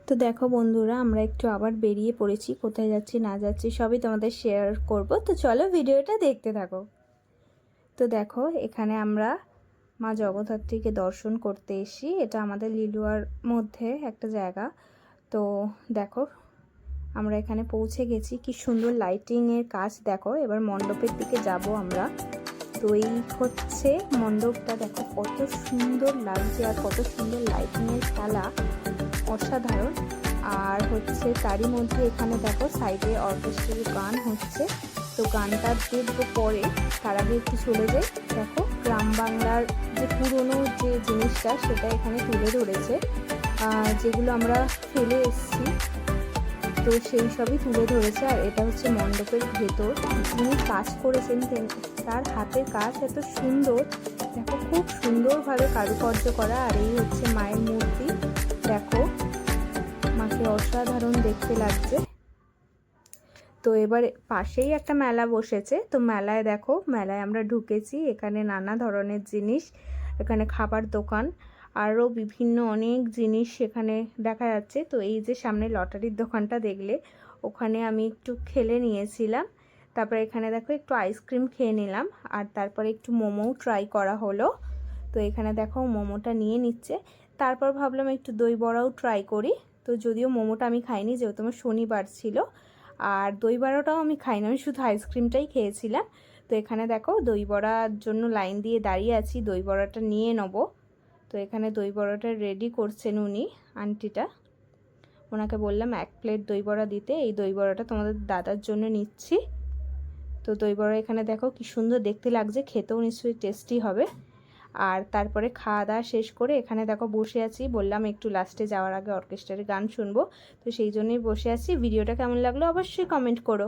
তো দেখো বন্ধুরা, আমরা একটু আবার বেরিয়ে পড়েছি। কোথায় যাচ্ছি না যাচ্ছি সবই তোমাদের শেয়ার করব। তো চলো ভিডিওটা দেখতে থাকো। তো দেখো, এখানে আমরা মা জগদ্ধাত্রীকে দর্শন করতে এসি। এটা আমাদের লিলুয়ার মধ্যে একটা জায়গা। তো দেখো, আমরা এখানে পৌঁছে গেছি। কি সুন্দর লাইটিংয়ের কাজ দেখো। এবার মণ্ডপের দিকে যাব আমরা। তো এই হচ্ছে মণ্ডপটা, দেখো কত সুন্দর লাগছে আর কত সুন্দর লাইটিংয়ের খেলা, অসাধারণ। আর হচ্ছে তারই মধ্যে এখানে দেখো সাইডে অর্কেস্ট্রার গান হচ্ছে। তো গানটা দেখবো পরে, তার আগে একটু চলে যাই। দেখো গ্রাম বাংলার যে পুরনো যে জিনিসটা সেটা এখানে তুলে ধরেছে, যেগুলো আমরা ফেলে এসেছি, তো সেই সবই তুলে ধরেছে। আর এটা হচ্ছে মণ্ডপের ভেতর। যিনি কাজ করেছেন তার হাতের কাজ এত সুন্দর, দেখো খুব সুন্দরভাবে কারুকার্য করা। আর এই হচ্ছে মায়ের মূর্তি, দেখো মাকে অসাধারণ দেখতে লাগছে। তো এবার পাশেই একটা মেলা বসেছে। তো মেলায় দেখো, মেলায় আমরা ঢুকেছি। এখানে নানা ধরনের জিনিস, এখানে খাবার দোকান, আরও বিভিন্ন অনেক জিনিস সেখানে দেখা যাচ্ছে। তো এই যে সামনে লটারির দোকানটা দেখলে, ওখানে আমি একটু খেলে নিয়েছিলাম। তারপরে এখানে দেখো একটু আইসক্রিম খেয়ে নিলাম, আর তারপরে একটু মোমোও ট্রাই করা হলো। তো এখানে দেখো মোমোটা নিয়ে নিচ্ছে। তারপর ভাবলাম একটু দই বড়াও ট্রাই করি। তো যদিও মোমোটা আমি খাইনি, যেহেতু আমার শনিবার ছিল, আর দই বড়াটাও আমি খাইনি, আমি শুধু আইসক্রিমটাই খেয়েছিলাম। তো এখানে দেখো দই বড়ার জন্য লাইন দিয়ে দাঁড়িয়ে আছি, দই বড়াটা নিয়ে নেব। তো এখানে দই বড়াটা রেডি করছেন উনি, আন্টিটা। ওনাকে বললাম 1 প্লেট দই বড়া দিতে। এই দই বড়াটা তোমাদের দাদার জন্য নিচ্ছি। তো দই বড়া এখানে দেখো কি সুন্দর দেখতে লাগছে, খেতেও নিশ্চয়ই টেস্টি হবে। আর তারপরে খাওয়া দাওয়া শেষ করে এখানে দেখো বসে আছি। বললাম একটু লাস্টে যাওয়ার আগে অর্কেস্ট্রারের গান শুনবো, তো সেই জন্যই বসে আছি। ভিডিওটা কেমন লাগলো অবশ্যই কমেন্ট করো।